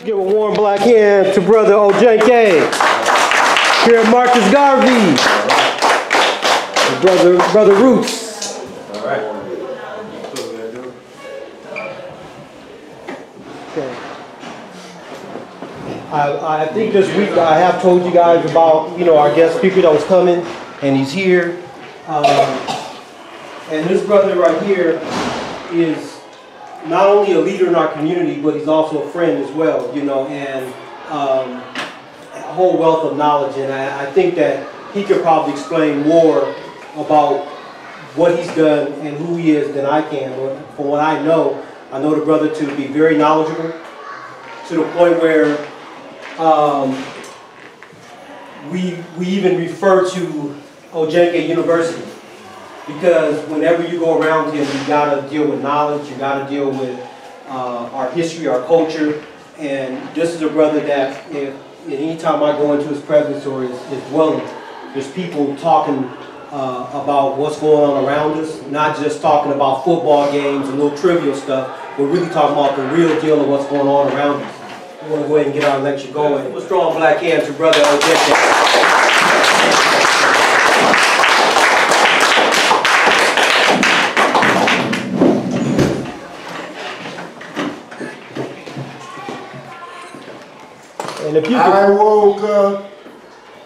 Give a warm black hand to Brother Ojenke. Here at Marcus Garvey. Brother Roots. All right. Okay. I think this week I have told you guys about, our guest speaker that was coming, and he's here. And this brother right here is not only a leader in our community, but he's also a friend as well, and a whole wealth of knowledge. And I think that he could probably explain more about what he's done and who he is than I can. But from what I know the brother to be very knowledgeable, to the point where we even refer to Ojenke University. Because whenever you go around him, you gotta deal with knowledge, you gotta deal with our history, our culture, and this is a brother that anytime I go into his presence or his dwelling, there's people talking about what's going on around us, not just talking about football games and little trivial stuff, but really talking about the real deal of what's going on around us. We want to go ahead and get our lecture going. A strong black hand to Brother Ojenke. I woke up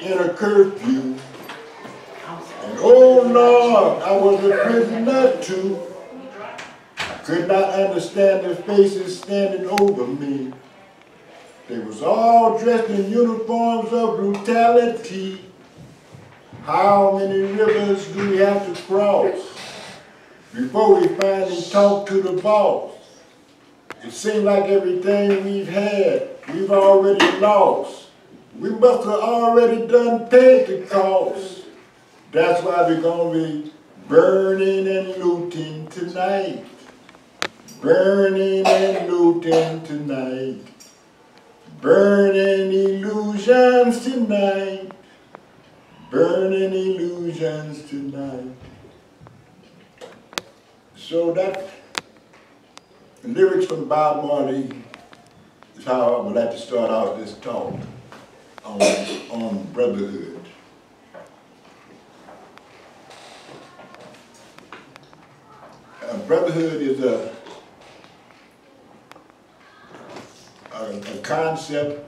in a curfew, and oh Lord, I was a prisoner too. I could not understand the faces standing over me. They was all dressed in uniforms of brutality. How many rivers do we have to cross before we finally talk to the boss? It seemed like everything we've had, we've already lost. We must have already done paid the cost. That's why we're going to be burning and looting tonight. Burning and looting tonight. Burning illusions tonight. Burning illusions tonight. So that lyrics from Bob Marley is how I would like to start out this talk on brotherhood. Brotherhood is a concept,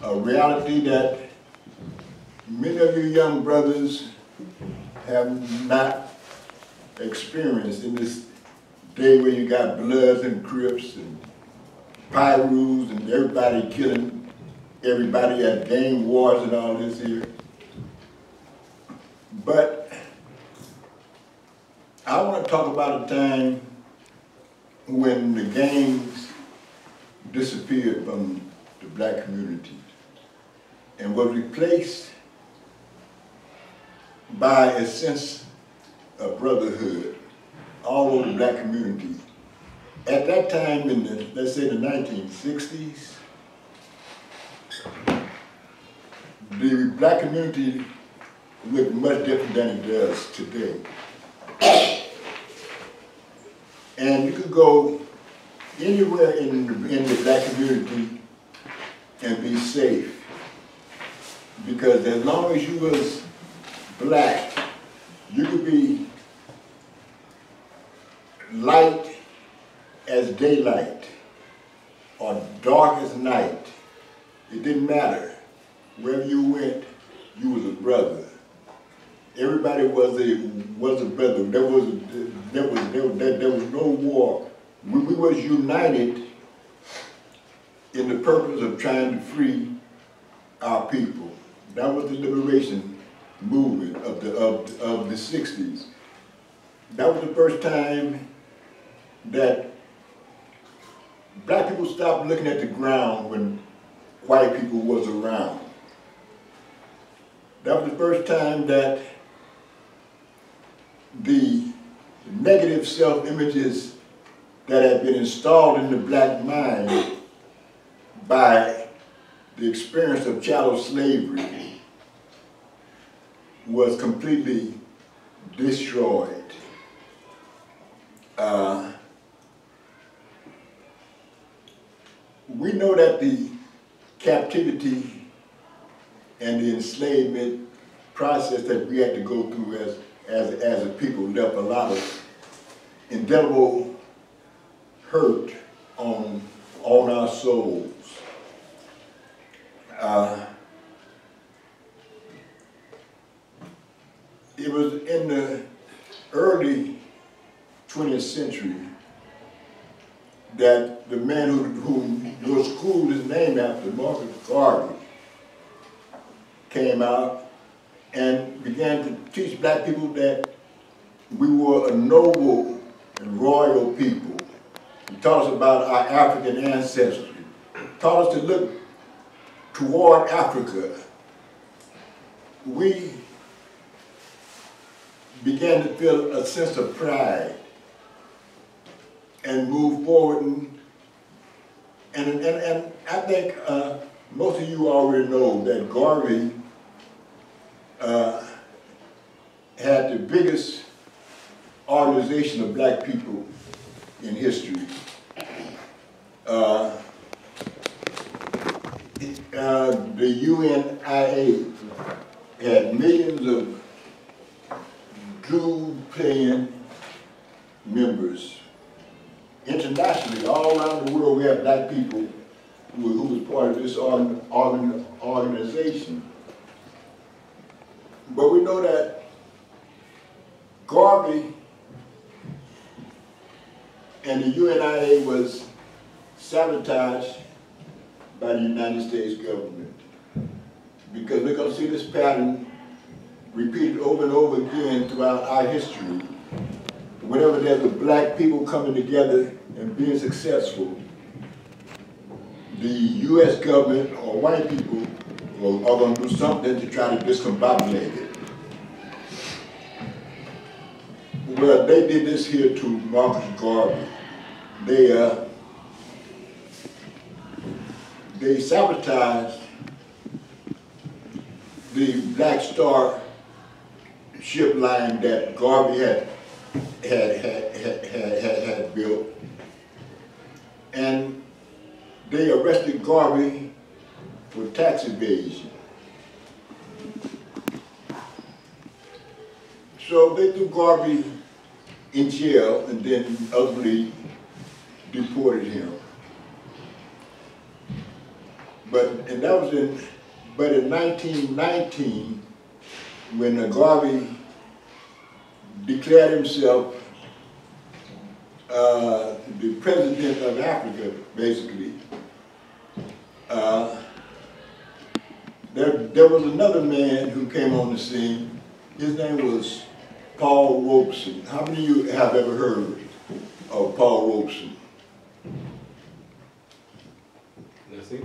a reality that many of you young brothers have not experienced in this day where you got Bloods and Crips and Pyrus and everybody killing everybody at gang wars and all this here. But I want to talk about a time when the gangs disappeared from the black community and was replaced by a sense of brotherhood all over the black community. At that time in the, let's say the 1960s, the black community looked much different than it does today. And you could go anywhere in the black community and be safe. Because as long as you was black, you could be light as daylight or dark as night. It didn't matter. Wherever you went, you was a brother. Everybody was a brother. There was no war. We was united in the purpose of trying to free our people. That was the liberation movement of the 60s. That was the first time that black people stopped looking at the ground when white people was around. That was the first time that the negative self-images that had been installed in the black mind by the experience of chattel slavery was completely destroyed. we know that the captivity and the enslavement process that we had to go through as a people left a lot of indelible hurt on our souls. It was in the early 20th century that the man who your school is named after, Marcus Garvey, came out and began to teach black people that we were a noble and royal people. He taught us about our African ancestry. Taught us to look toward Africa. We began to feel a sense of pride and move forward. And I think most of you already know that Garvey had the biggest organization of black people in history. The UNIA had millions of dual-paying members. Internationally, all around the world, we have black people who was part of this organization. But we know that Garvey and the UNIA was sabotaged by the United States government. Because we're going to see this pattern repeated over and over again throughout our history. Whenever there's a black people coming together and being successful, the U.S. government or white people are going to do something to try to discombobulate it. Well, they did this here to Marcus Garvey. They sabotaged the Black Star ship line that Garvey had built, and they arrested Garvey for tax evasion. So they threw Garvey in jail and then ultimately deported him. But in 1919, when Garvey declared himself the president of Africa, basically, there was another man who came on the scene. His name was Paul Robeson. How many of you have ever heard of Paul Robeson? Let's see.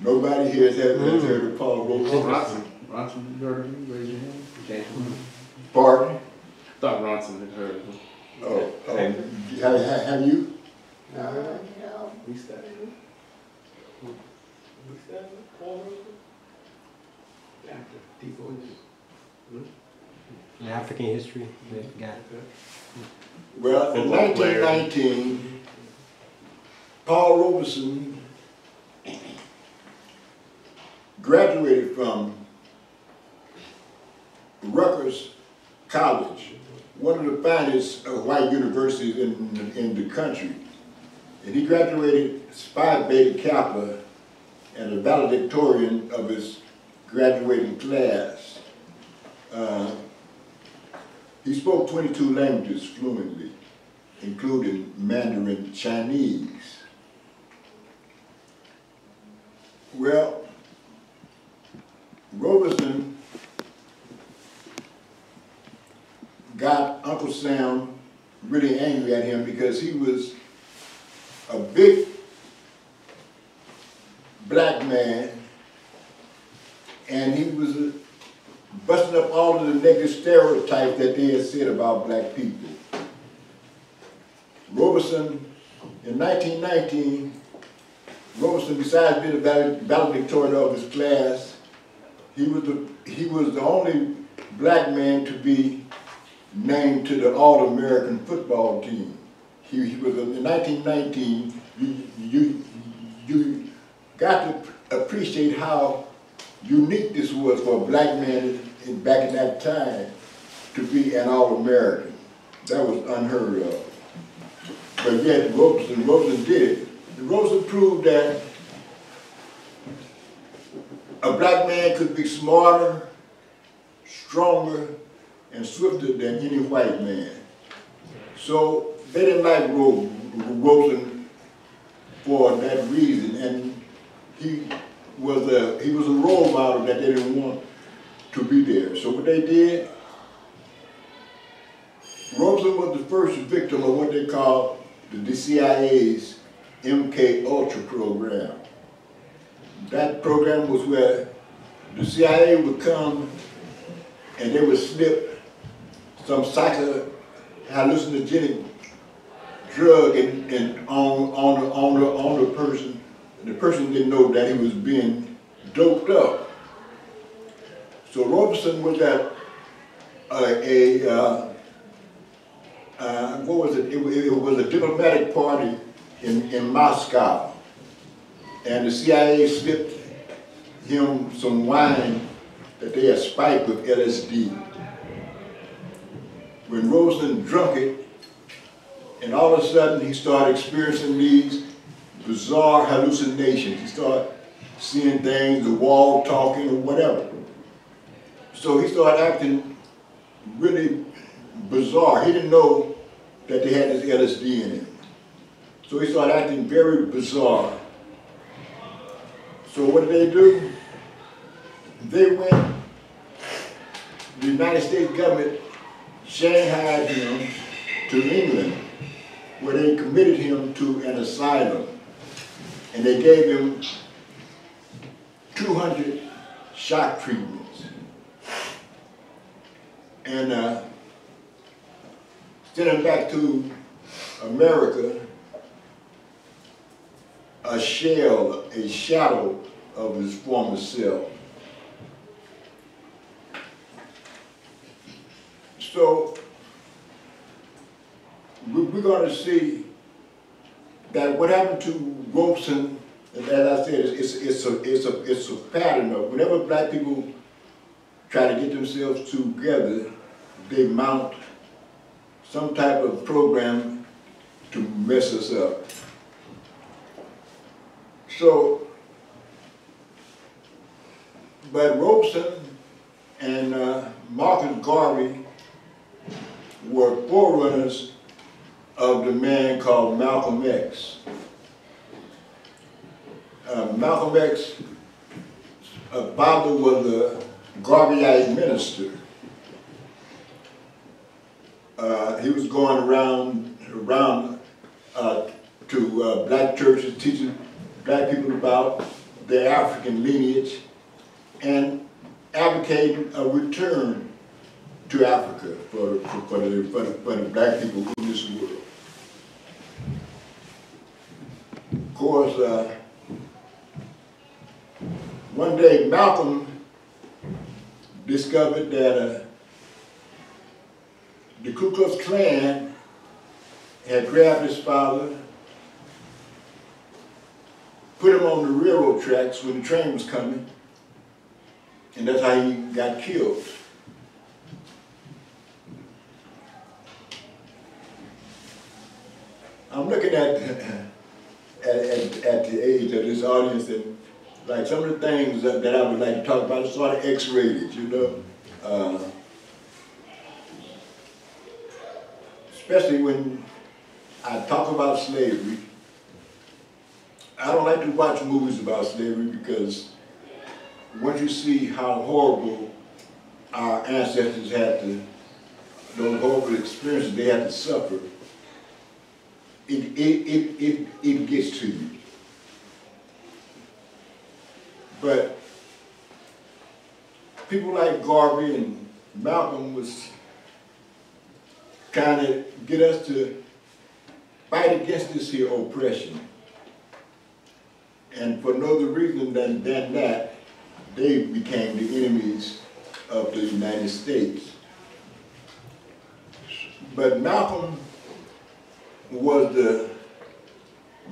Nobody here has heard of Paul Robeson? Ronson, you heard of him? Raise your hand. Okay. Pardon? I thought Ronson had heard of him. Have you? No. We studied him. We studied Paul Robeson? After deep voices. In African history, got it. Well, in 1919, Paul Robeson graduated from Rutgers College, one of the finest white universities in the country. And he graduated Phi Beta Kappa and a valedictorian of his graduating class. He spoke 22 languages fluently, including Mandarin Chinese. Well, Robeson got Uncle Sam really angry at him because he was a big black man and he was busting up all of the negative stereotypes that they had said about black people. Robeson, in 1919, Robeson, besides being a valedictorian of his class, he was the only black man to be named to the All-American football team. He was, in 1919, you got to appreciate how unique this was for a black man back in that time to be an All-American. That was unheard of. But yet Robeson did it. Robeson proved that a black man could be smarter, stronger, and swifter than any white man. So they didn't like Robeson for that reason, and he was a role model that they didn't want to be there. So what they did, Robeson was the first victim of what they call the CIA's MK Ultra program. That program was where the CIA would come and they would slip some hallucinogenic drug on the person. The person didn't know that he was being doped up. So Robeson was at what was it? It was a diplomatic party in Moscow, and the CIA slipped him some wine that they had spiked with LSD. When Robeson drank it, and all of a sudden he started experiencing these bizarre hallucinations. He started seeing things, the wall talking or whatever. So he started acting really bizarre. He didn't know that they had this LSD in him. So he started acting very bizarre. So what did they do? They went, the United States government shanghaied him to England, where they committed him to an asylum. And they gave him 200 shock treatments. And sent him back to America, a shadow of his former self. So we're going to see that what happened to Robeson, as I said, it's a pattern of whenever black people try to get themselves together, they mount some type of program to mess us up. So, but Robeson and Marcus Garvey were forerunners of the man called Malcolm X. Malcolm X's father was a Garveyite minister. He was going around to black churches, teaching black people about their African lineage and advocating a return to Africa for the black people in this world. Of course, one day Malcolm discovered that the Ku Klux Klan had grabbed his father, put him on the railroad tracks when the train was coming, and that's how he got killed. I'm looking at the age of this audience, and like some of the things that I would like to talk about are sort of X-rated, you know. Especially when I talk about slavery. I don't like to watch movies about slavery because once you see how horrible our ancestors had to, those horrible experiences they had to suffer, it gets to you. But people like Garvey and Malcolm was trying to get us to fight against this here oppression. And for no other reason than that, they became the enemies of the United States. But Malcolm was the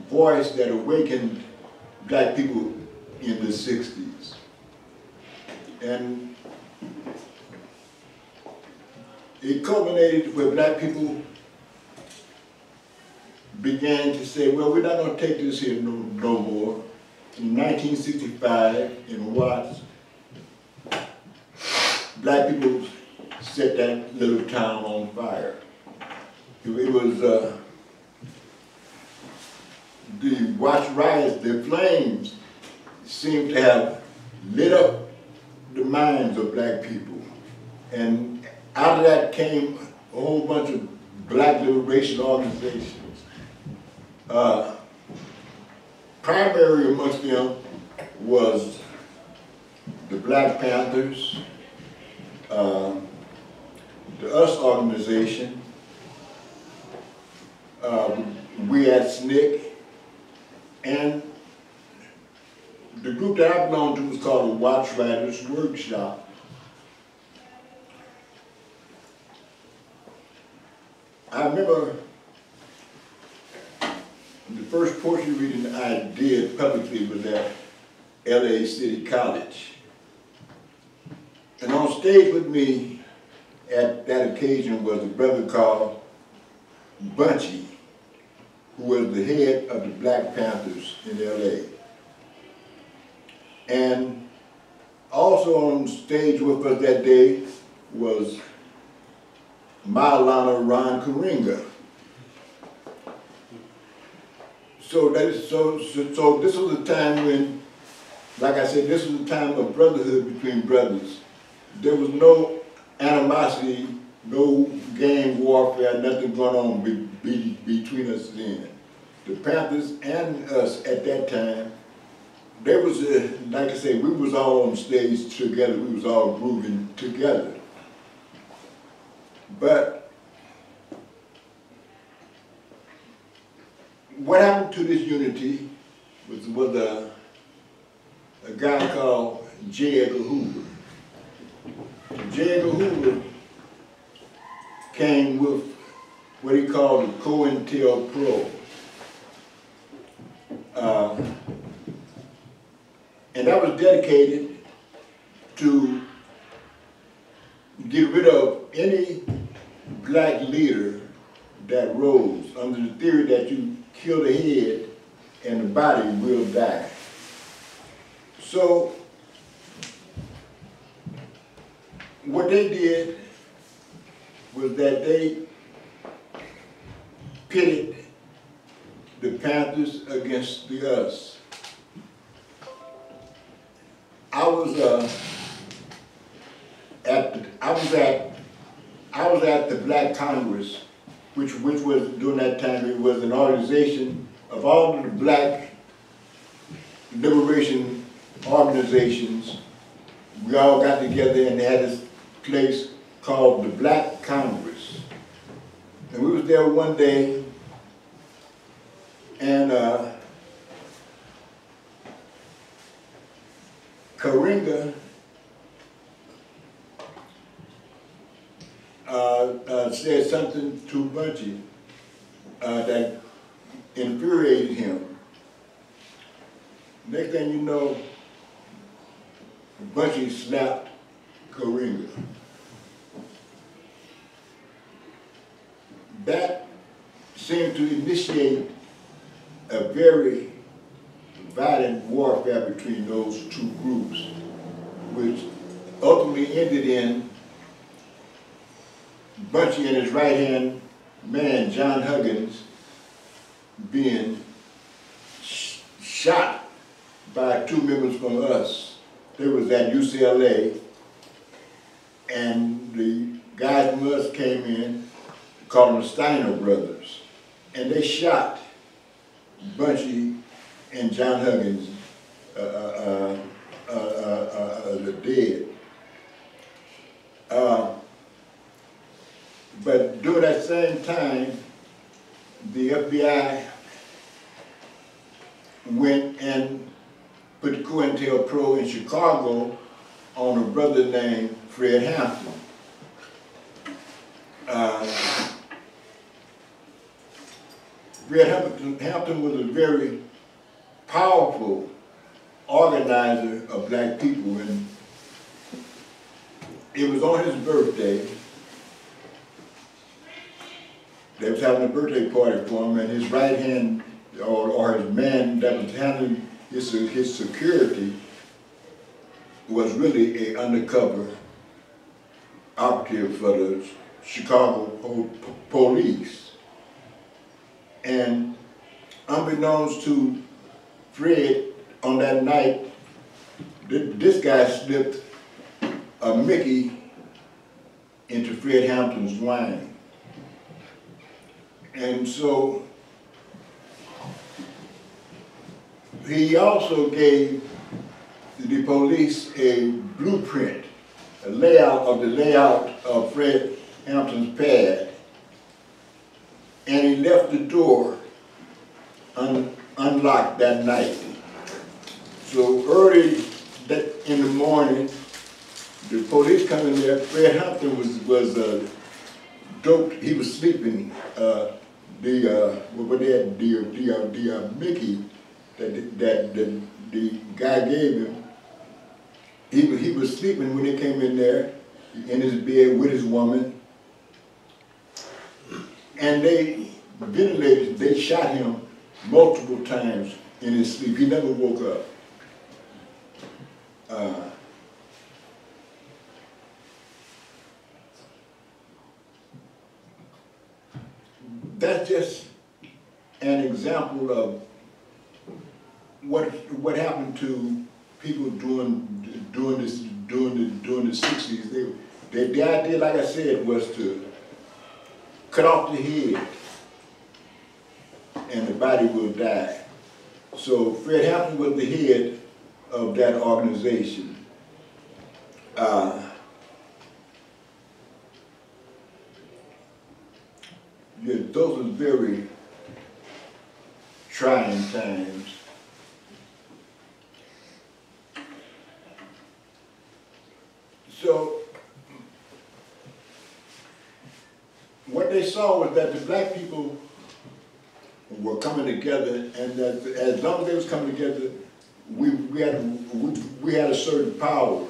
voice that awakened black people in the 60s. And it culminated where black people began to say, well, we're not going to take this here no more. In 1965, in Watts, black people set that little town on fire. It was the Watts riots, the flames seemed to have lit up the minds of black people. And out of that came a whole bunch of black liberation organizations. Primary amongst them was the Black Panthers, the US organization, We at SNCC, and the group that I belonged to was called the Watts Writers Workshop. I remember the first poetry reading I did publicly was at LA City College. And on stage with me at that occasion was a brother called Bunchy, who was the head of the Black Panthers in LA. And also on stage with us that day was Maulana Ron Karinga. So this was a time when, like I said, this was a time of brotherhood between brothers. There was no animosity, no gang warfare, nothing going on between us then. The Panthers and us at that time, there was, like I said, we was all on stage together, we was all grooving together. But what happened to this unity was a guy called J. Edgar Hoover. J. Edgar Hoover came with what he called the COINTELPRO. And that was dedicated to get rid of any black leader that rose under the theory that you kill the head and the body will die. So what they did was that they pitted the Panthers against the US. I was at the Black Congress, which was during that time, it was an organization of all of the black liberation organizations. We all got together and had this place called the Black Congress. And we was there one day, and Karinga said something to Bunchy that infuriated him. Next thing you know, Bunchy slapped Karinga. That seemed to initiate a very violent warfare between those two groups, which ultimately ended in Bunchy and his right-hand man, John Huggins, being shot by two members from us. They was at UCLA, and the guys from us came in, called them the Steiner brothers, and they shot Bunchy and John Huggins dead. But during that same time, the FBI went and put the COINTELPRO in Chicago on a brother named Fred Hampton. Fred Hampton was a very powerful organizer of black people, and it was on his birthday. They was having a birthday party for him, and his right hand, or his man that was handling his security, was really an undercover operative for the Chicago police. And unbeknownst to Fred, on that night, this guy slipped a Mickey into Fred Hampton's wine. And so he also gave the police a blueprint, a layout of Fred Hampton's pad, and he left the door unlocked that night. So early in the morning, the police come in there. Fred Hampton was doped. He was sleeping. The Mickey that the guy gave him, he was sleeping when they came in there in his bed with his woman, and they ventilated. They shot him multiple times in his sleep. He never woke up. That's just an example of what happened to people during the 60s. The idea, like I said, was to cut off the head and the body will die. So Fred Hampton was the head of that organization. Yeah, those were very trying times. So what they saw was that the black people were coming together, and that as long as they was coming together, we had a certain power,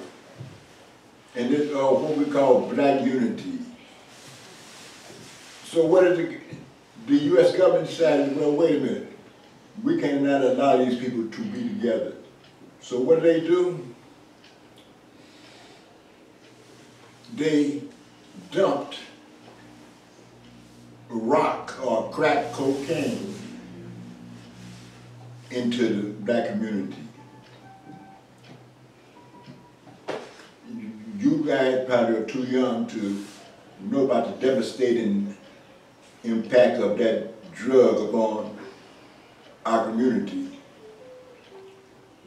and this what we call black unity. So what did the U.S. government decided? Well, wait a minute, we cannot allow these people to be together. So what did they do? They dumped rock or crack cocaine into the black community. You guys probably are too young to know about the devastating impact of that drug upon our community.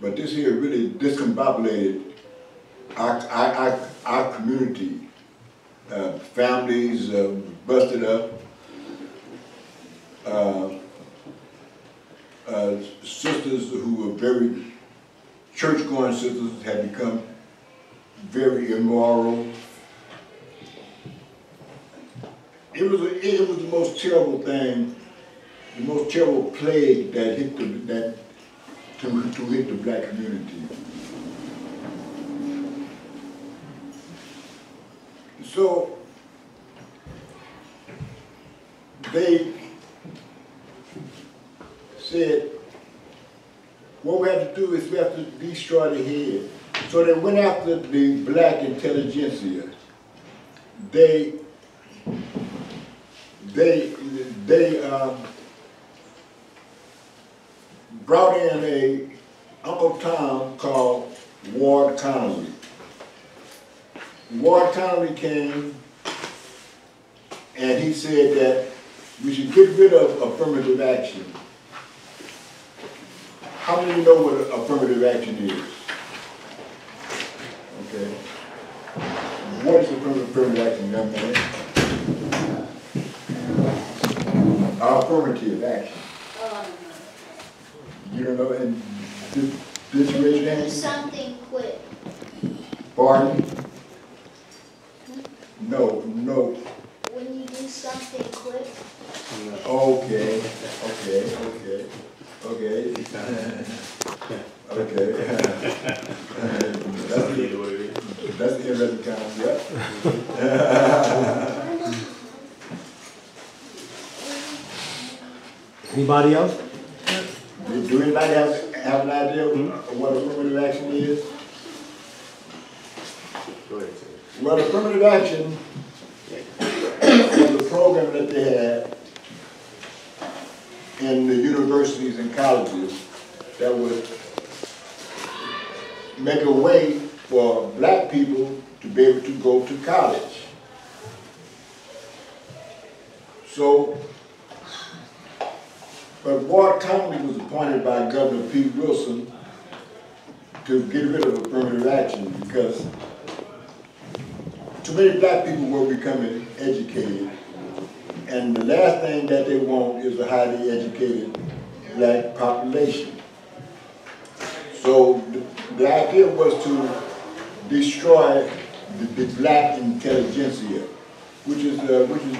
But this here really discombobulated our community. Families busted up. Sisters who were very church-going sisters had become very immoral. It was the most terrible thing, the most terrible plague that hit to hit the black community. So they said, what we have to do is we have to destroy the head. So they went after the black intelligentsia. They brought in a Uncle Tom called Ward Connolly. Ward Connolly came and he said that we should get rid of affirmative action. How many of you know what affirmative action is? Okay. What is affirmative action, young man? Affirmative action. You don't know, and did you raise your hand? Something quick. Pardon? No. When you do something quick. Okay. Okay. Okay. That's the interesting concept. Anybody else? Do anybody have an idea of what affirmative action is? Go ahead. Well, affirmative action was a program that they had in the universities and colleges that would make a way for black people to be able to go to college. So, but Ward County was appointed by Governor Pete Wilson to get rid of affirmative action because too many black people were becoming educated, and the last thing that they want is a highly educated black population. So the idea was to destroy the black intelligentsia, which is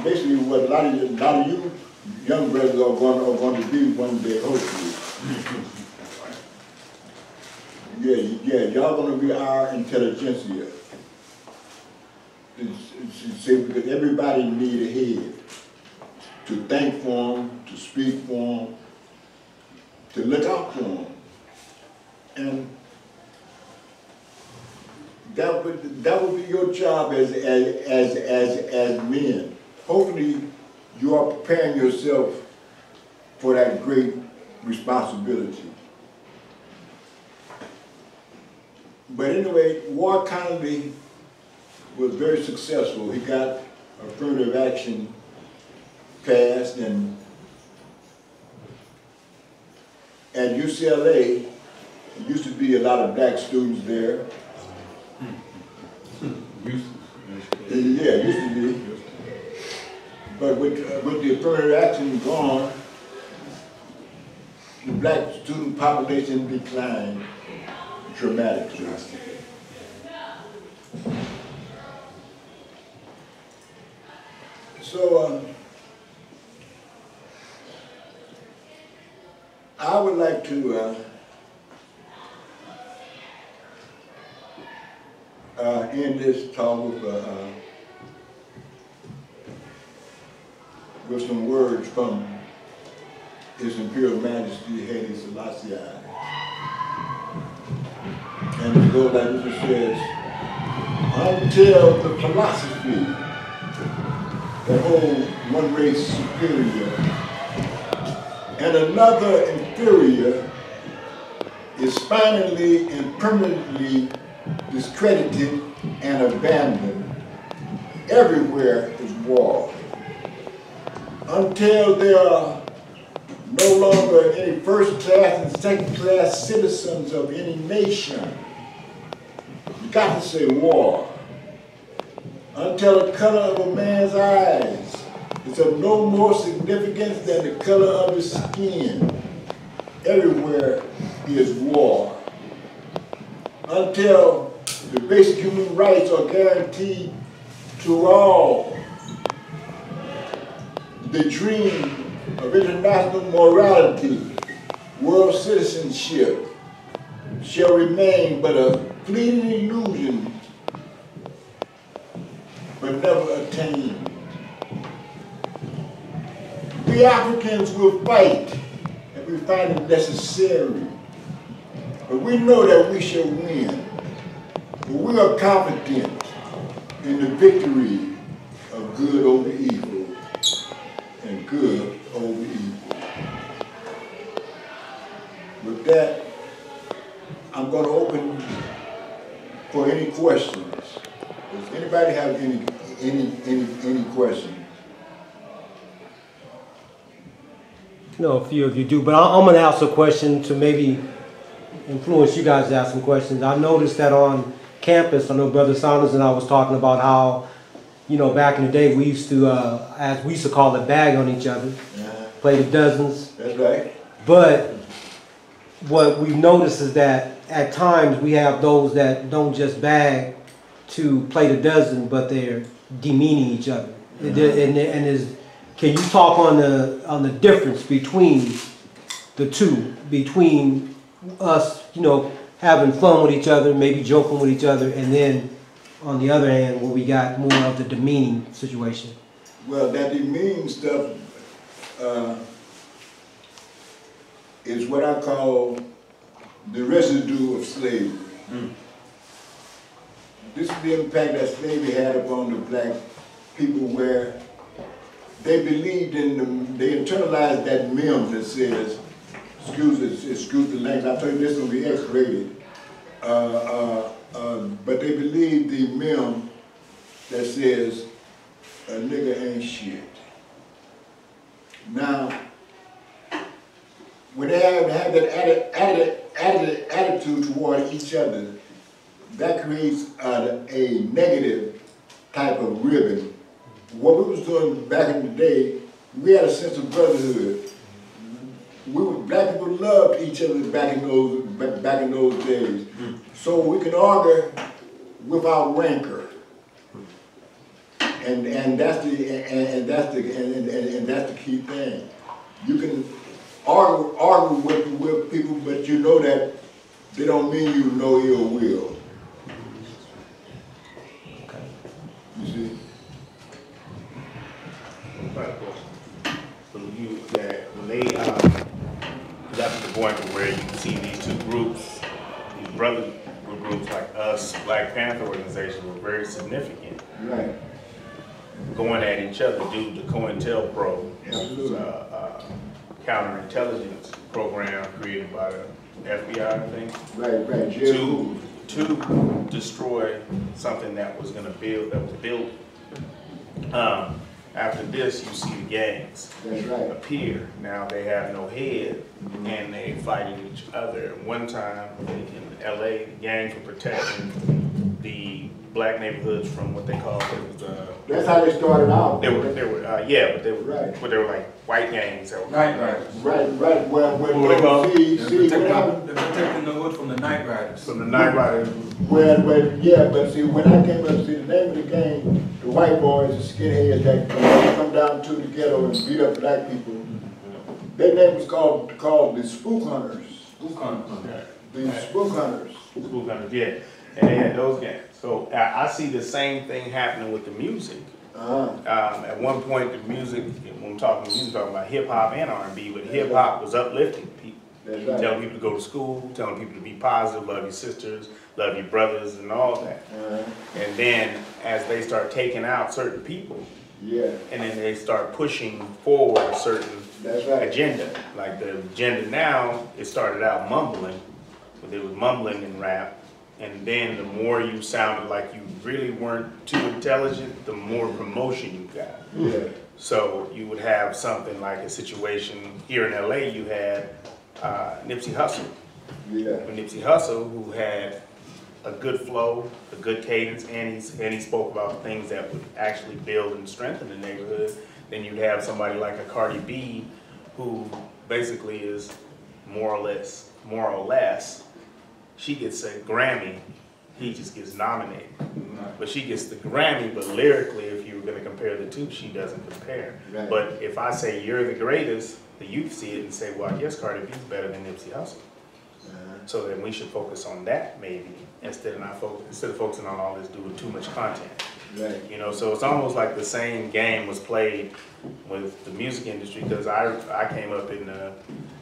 basically what a lot of you young brothers are going to be one day, hopefully. Yeah, y'all going to be our intelligentsia. Because everybody need a head to think for them, to speak for them, to look out for them. And that would be your job as men. Hopefully you are preparing yourself for that great responsibility. But anyway, Ward County was very successful. He got affirmative action passed, and at UCLA, there used to be a lot of black students there. Yeah, used to be. But with the affirmative action gone, the black student population declined dramatically. So I would like to end this talk with some words from His Imperial Majesty Haile Selassie. And it goes like this, it says, until the philosophy that holds one race superior and another inferior is finally and permanently discredited and abandoned, everywhere is war. Until there are no longer any first-class and second-class citizens of any nation, you got to say war. Until the color of a man's eyes is of no more significance than the color of his skin, everywhere is war. Until the basic human rights are guaranteed to all, the dream of international morality, world citizenship, shall remain but a fleeting illusion, but never attained. We Africans will fight, and we find it necessary, but we know that we shall win. But we are confident in the victory of good over evil and good over evil. With that, I'm going to open for any questions. Does anybody have any questions? No, a few of you do, but I'm going to ask a question to maybe influence you guys to ask some questions. I noticed that on campus, I know Brother Saunders and I was talking about how, you know, back in the day we used to, as we used to call it, bag on each other, play the dozens. That's right. But what we've noticed is that at times we have those that don't just bag to play the dozen, but they're demeaning each other. And can you talk on the difference between the two, between us, you know, having fun with each other, maybe joking with each other, and then on the other hand, where we got more of the demeaning situation? Well, that demeaning stuff is what I call the residue of slavery. This is the impact that slavery had upon the black people, where they believed in they internalized that meme that says, excuse the language, I told you this is going to be X-rated, but they believed the meme that says, a nigga ain't shit. Now, when they have that attitude toward each other, that creates a negative type of ribbon. What we was doing back in the day, we had a sense of brotherhood. Black people loved each other back in those days. So we can argue without rancor. And that's the key thing. You can argue with people, but you know that they don't mean you no ill will. You see? When they got to the point where you can see these two groups, these brother groups like us, Black Panther organizations, were very significant. Right. Going at each other due to COINTELPRO, counterintelligence program created by the FBI, I think. Right. To destroy something that was going to build, that was built. After this, you see the gangs appear. Now they have no head, and they fighting each other. One time in LA, the gangs were protecting the black neighborhoods from what they called that's how they started out. They were but they were like white gangs. That were Right. Well, They're protecting the hood from the night riders. From the night riders. But see, when I came up, see, the name of the gang, the white boys, the skinheads that come down to the ghetto and beat up black people, their name was called the Spook Hunters. Spook Hunters. The Spook Hunters. Spook Hunters, yeah. And they had those gangs. So I see the same thing happening with the music. At one point, the music, when I'm talking music, I'm talking about hip hop and R&B, but hip hop was uplifting people. Telling people to go to school, telling people to be positive, love your sisters, love your brothers, and all that. And then as they start taking out certain people, and then they start pushing forward a certain agenda. Like the agenda now, it started out mumbling, but they was mumbling in rap. And then the more you sounded like you really weren't too intelligent, the more promotion you got. So you would have something like a situation here in LA, you had Nipsey Hussle. Nipsey Hussle, who had a good flow, a good cadence, and he spoke about things that would actually build and strengthen the neighborhood. Then you'd have somebody like a Cardi B, who basically is more or less, she gets a Grammy, he just gets nominated. But she gets the Grammy, but lyrically, if you were going to compare the two, she doesn't compare. But if I say you're the greatest, the youth see it and say, well, I guess Cardi B's better than Nipsey Hussle. So then we should focus on that maybe, instead of focusing on all this doing too much content. You know, so it's almost like the same game was played with the music industry, because I came up in the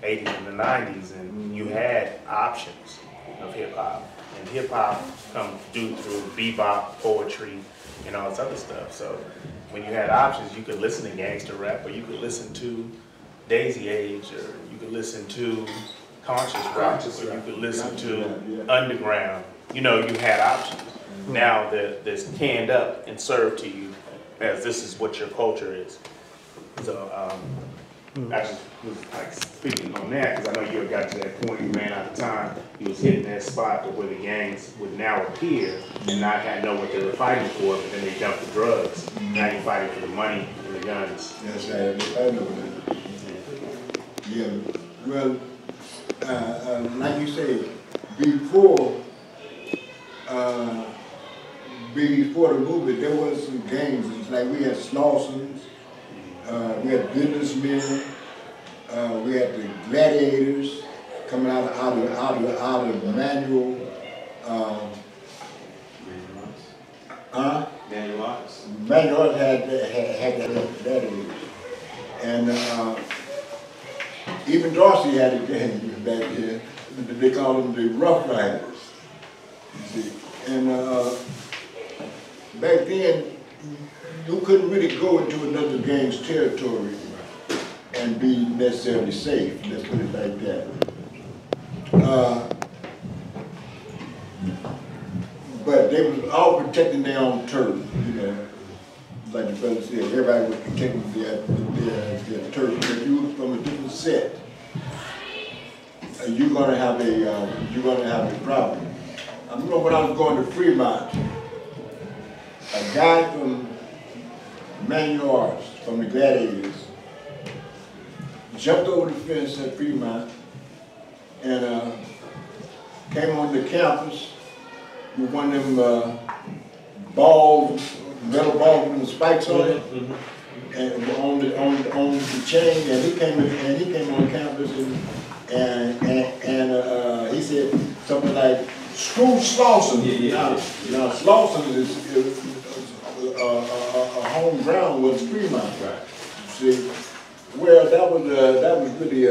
80s and the 90s, and you had options of hip hop, and hip hop comes through bebop, poetry, and all this other stuff. So when you had options, you could listen to gangster rap, or you could listen to Daisy Age, or you could listen to conscious rap, or you could listen to underground. You know, you had options. Now that's canned up and served to you as this is what your culture is. So I just was like speaking on that, because I know you had got to that point, you ran out of time. You was hitting that spot to where the gangs would now appear and not know what they were fighting for, but then they dumped the drugs. Now you're fighting for the money and the guns. That's right. I know that. Yeah. Well, like you said, before the movement, there was some gangs. It's like we had Slawsons, we had businessmen, we had the gladiators coming out of manual. Manual arts. Manual had that gladiators, and even Darcy had it then back here. They called them the Rough Riders. You see, and back then you couldn't really go into another gang's territory and be necessarily safe. Let's put it like that. But they was all protecting their own turf, you know. Like the brother said, everybody was protecting their turf. If you were from a different set, you're gonna have a problem. I remember when I was going to Fremont, a guy from Manual Arts, from the Gladiators, jumped over the fence at Fremont and came on the campus with one of them balls, metal balls with the spikes on it, and on the chain. And he came on campus and he said something like, "Screw Slauson." Now Slauson is a home ground was Fremont. Right. See, well that was really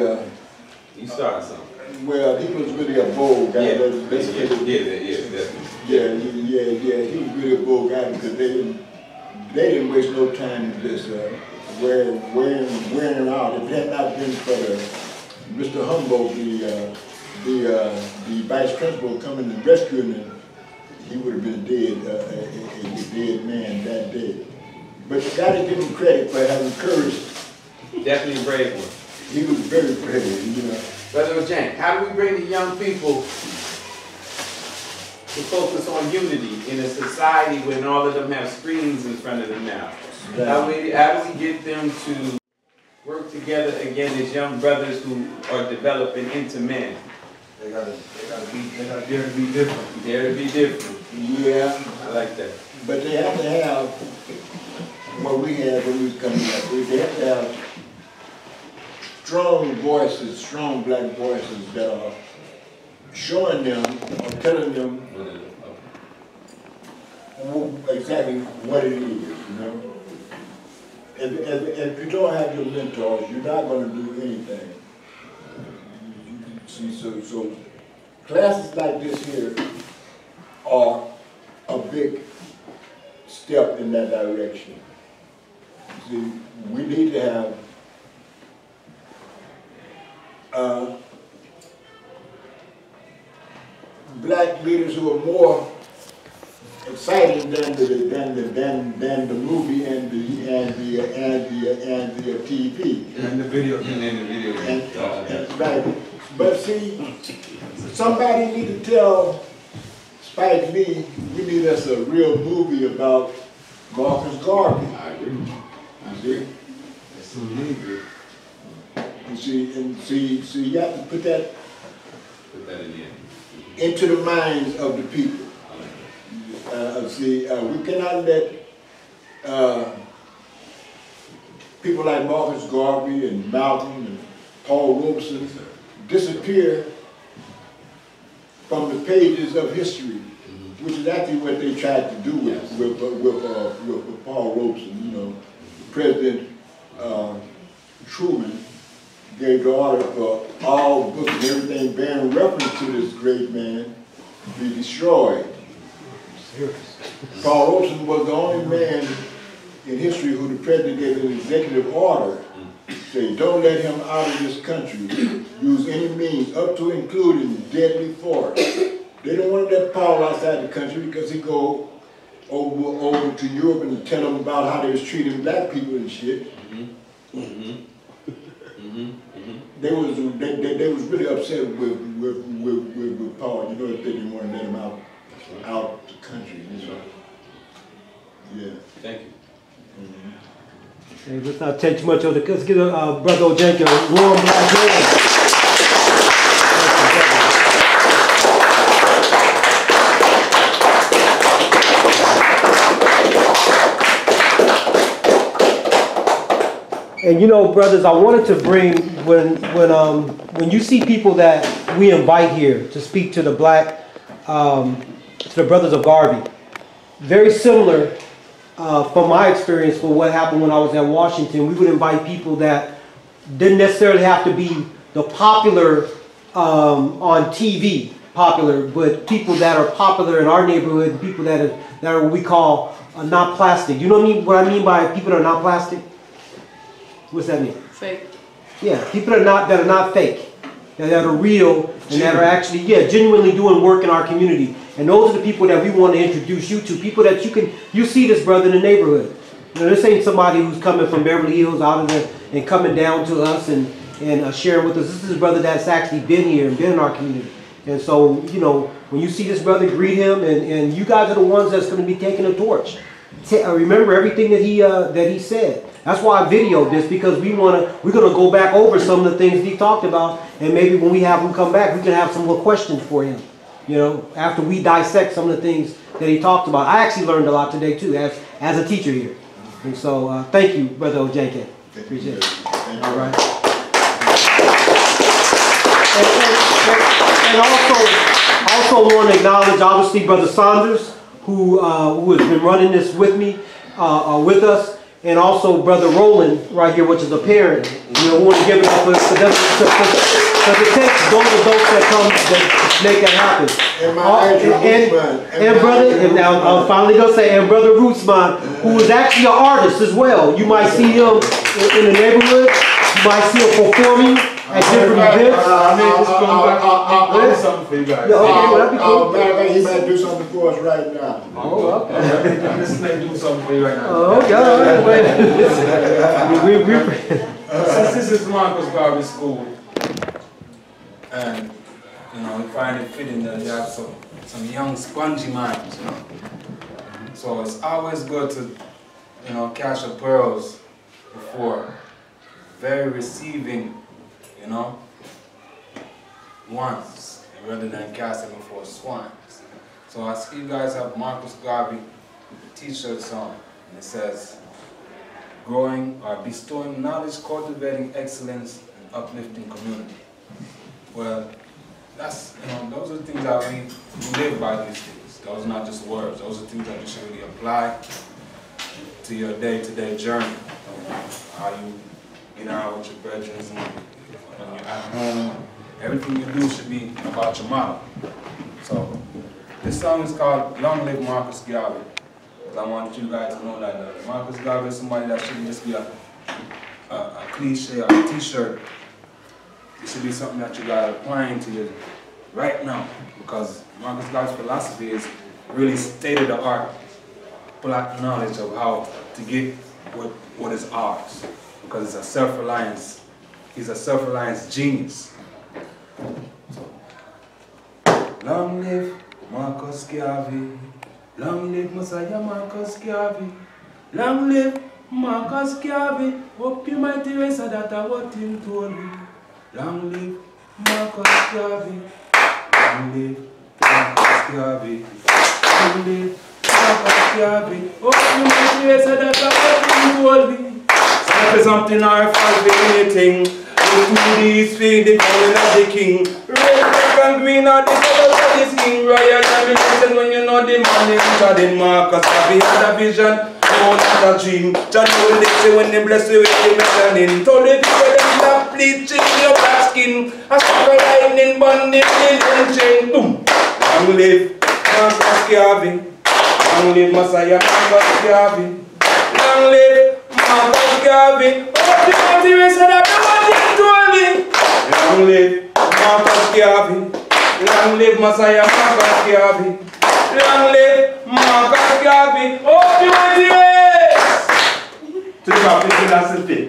you started something. Well, he was really a bold guy. Yeah, definitely. He was really a bold guy because they didn't waste no time in this wearing out. If it had not been for Mr. Humboldt, the vice principal coming and rescuing him, he would have been dead, a dead man that day. But you got to give him credit for having courage. Definitely a brave one. He was very brave, you know. Brother Ojenke, how do we bring the young people to focus on unity in a society when all of them have screens in front of them now? Right. How do we get them to work together again as young brothers who are developing into men? They gotta dare to be different. Dare to be different. Yeah. I like that. But they have to have what we had when we was coming up. They have to have strong voices, strong black voices that are showing them or telling them exactly what it is, you know. If you don't have your mentors, you're not going to do anything. See, so classes like this here are a big step in that direction. See, we need to have black leaders who are more exciting than the movie and the TV And the video. Right. But see, somebody need to tell Spike Lee we need us a real movie about Marcus Garvey. I agree. You see? So you have to put that into the minds of the people. We cannot let people like Marcus Garvey and Malcolm and Paul Robeson disappear from the pages of history, which is actually what they tried to do with Paul Robeson. You know, President Truman gave the order for all books and everything bearing reference to this great man to be destroyed. Paul Robeson was the only man in history who the president gave an executive order to say, don't let him out of this country, use any means, up to including deadly force. They don't want to let Paul outside the country because he go over to Europe and tell them about how they was treating black people and shit. They was really upset with Paul. You know, if they didn't want to let him out the country. Yeah. Thank you. Hey, let's not take too much of the. Let's give Brother Ojenke a warm black hand. And you know, brothers, I wanted to bring, when you see people that we invite here to speak to the to the brothers of Garvey, very similar from my experience with what happened when I was at Washington. We would invite people that didn't necessarily have to be the popular on TV popular, but people that are popular in our neighborhood, people that are what we call not plastic. You know what I mean by people that are not plastic? What's that mean? Fake. Yeah, people that are not fake, that are real and that are actually genuinely doing work in our community. And those are the people that we want to introduce you to. People that you see this brother in the neighborhood. You know, this ain't somebody who's coming from Beverly Hills out of there and coming down to us and sharing with us. This is a brother that's actually been here and been in our community. And so, you know, when you see this brother, greet him, and you guys are the ones that's going to be taking the torch. Remember everything that he said. That's why I videoed this, because we're going to go back over some of the things he talked about, and maybe when we have him come back, we can have some more questions for him. You know, after we dissect some of the things that he talked about. I actually learned a lot today too, as a teacher here. And so, thank you, Brother Ojenke. Appreciate it. All right. And also want to acknowledge, obviously, Brother Saunders, who has been running this with me, with us, and also Brother Roland right here, which is a parent. You know, we want to give it up for them, because it takes those adults that come that make that happen. And brother, and now I'm finally gonna say, and Brother Rootsman, who is actually an artist as well. You might see him in the neighborhood. You might see him performing at different events. I'll do something for you guys. Yeah, okay, well, that'd be cool. He might do something for us right now. Oh, okay. I'm just going to do something for you right now. Oh, okay, all right. Since this is Marcus Garvey School, and you know, we find it fitting that you have some young spongy minds, you know. So it's always good to, you know, catch the pearls before very receiving, you know, ones, rather than casting before swines. So I see you guys have Marcus Garvey t-shirts on, and it says, growing or bestowing knowledge, cultivating excellence, and uplifting community. Well, that's, you know, those are the things that we live by these things. Those are not just words. Those are things that you should really apply to your day-to-day journey. How you get out with your brethren, when you're at home. Everything you do should be about your model. So, this song is called Long Live Marcus Garvey. Because I want you guys to know that Marcus Garvey is somebody that shouldn't just be a cliche or a t-shirt. It should be something that you got applying to you right now. Because Marcus Garvey's philosophy is really state-of-the-art black knowledge of how to get what is ours. Because it's a self-reliance. He's a self-reliance genius. So, long live Marcus Garvey. Long live Messiah Marcus Garvey. Long live Marcus Garvey. Hope you might erase that what him told me. Long live Marcus Garvey. Long live Marcus Garvey. Long live Marcus Garvey. Hope you might erase that what him told me. Step something or fascinating. Look to these feet, the calling of the king. Red, black and green are the colors of the skin. Royal domination when you know the man is Jordan Marcus Garvey had a vision, oh not a dream. John will say when they bless you with the melanin. Told the people that stop bleaching your black skin. A sucker lightning burn the million chain. Boom. Long live Marcus Garvey. Long live Messiah Marcus Garvey. Long live Marcus Garvey. Oh, the motivation that the one thing told me. Long live Marcus Garvey. Long live Messiah Marcus Garvey. Long live Marcus Garvey. Oh, the motivation. To the Baptist philosophy.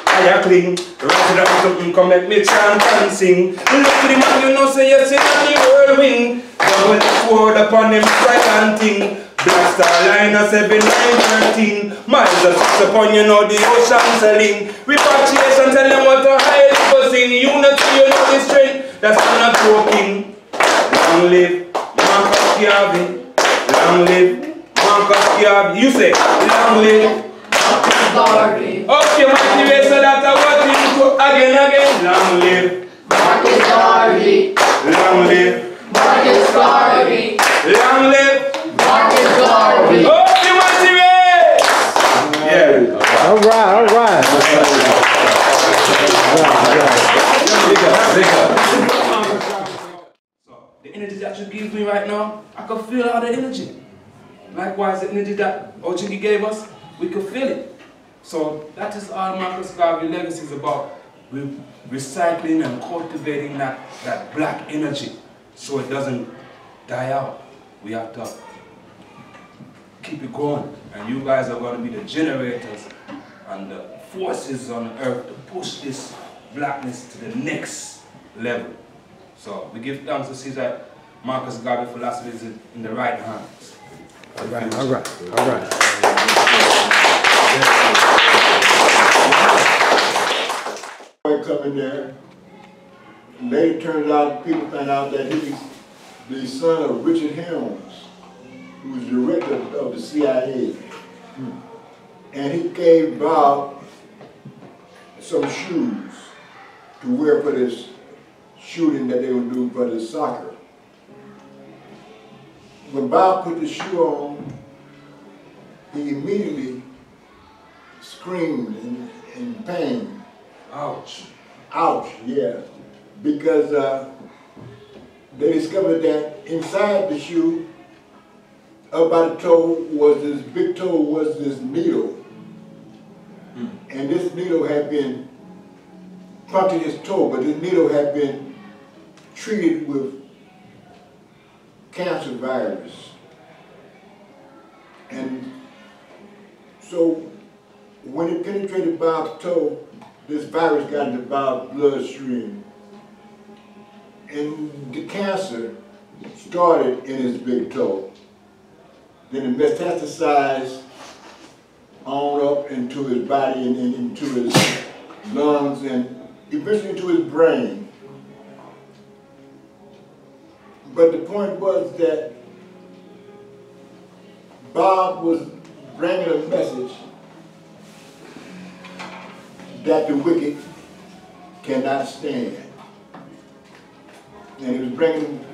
I clean. Rise it up something, come make me chant and sing. Look to the man, you know, say yes, in the whirlwind. Double the sword upon him, strike and ting. Black Star Liner 7913. Miles of six upon you know the ocean selling. Repatriation tell them what to hide for sin. Unity you know the strength. That's not joking. Long live Marcus Garvey. Long live Marcus Garvey. You say long live Marcus Garvey. Okay, motivation. Long live Marcus Garvey. Long live Marcus Garvey. Long live Marcus Garvey. Oh, you want to yeah. All right. So the energy that you give me right now, I can feel all the energy. Likewise, the energy that Ojenke gave us, we can feel it. So that is all Marcus Garvey legacy is about. We're recycling and cultivating that black energy so it doesn't die out. We have to keep it going. And you guys are going to be the generators and the forces on earth to push this blackness to the next level. So we give thanks to see that Marcus Garvey philosophy is in the right hands. All right. Coming there. Later turns out, people find out that he's the son of Richard Helms, who was director of the CIA. And he gave Bob some shoes to wear for this shooting that they would do for the soccer. When Bob put the shoe on, he immediately screamed in pain. Ouch. Ouch, yeah. Because they discovered that inside the shoe, up by the toe, was this big toe, was this needle. And this needle had been punctured his toe, but this needle had been treated with cancer virus. And so when it penetrated Bob's toe, this virus got into Bob's bloodstream. And the cancer started in his big toe. Then it metastasized on up into his body and into his lungs and eventually into his brain. But the point was that Bob was bringing a message that the wicked cannot stand. And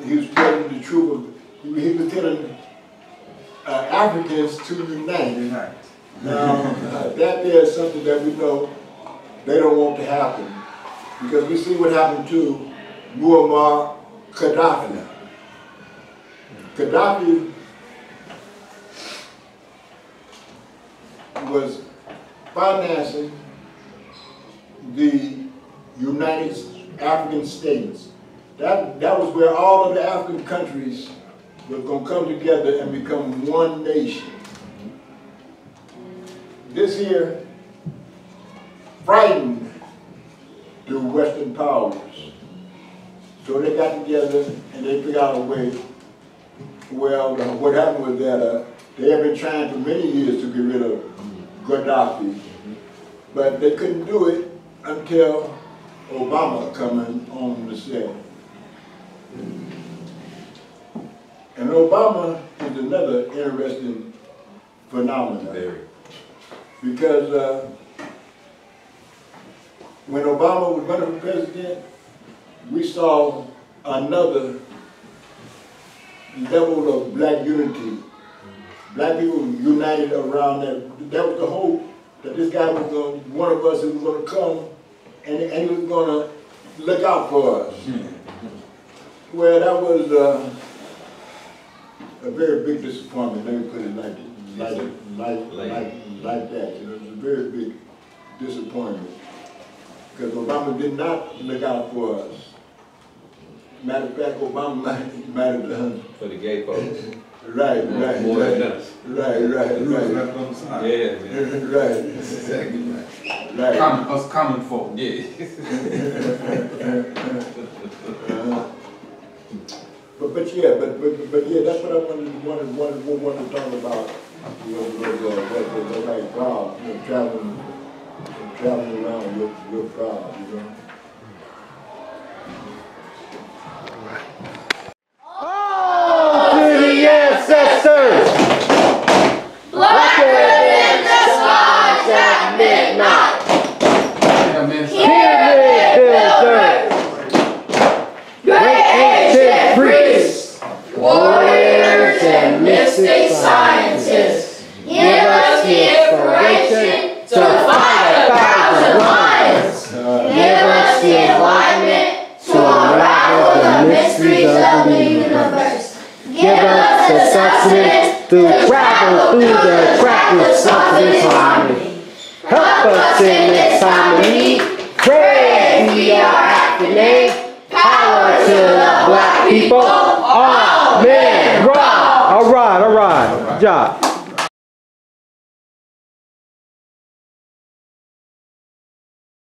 he was telling the truth of, he was telling Africans to unite. Now, that there is something that we know they don't want to happen. Because we see what happened to Muammar Gaddafi. Gaddafi was financing the United African States. That was where all of the African countries were going to come together and become one nation. This here frightened the Western powers. So they got together and they figured out a way. Well, what happened was that they have been trying for many years to get rid of Gaddafi, but they couldn't do it until Obama coming on the set. And Obama is another interesting phenomenon. Because when Obama was running for president, we saw another level of black unity. Black people united around that. That was the hope that this guy was going, one of us was going to come and he was going to look out for us. Well, that was a very big disappointment. Let me put it like that. You know, it was a very big disappointment because Obama did not look out for us. Matter of fact, Obama might have done for the gay folks. Right. Right. Exactly right. Right. Us common folk. Yeah. But yeah, that's what I wanted to talk about. You know, was like God, you know, traveling around with God, you know. To the ancestors! Blacker than the skies at midnight. Pyramids builders! us the enlightenment to unravel the mysteries of the universe. Give us the sustenance to travel through the cracks of this harmony. Help us in this time of need. Praise be our active name. Power to the black people. Amen. All right. Good job.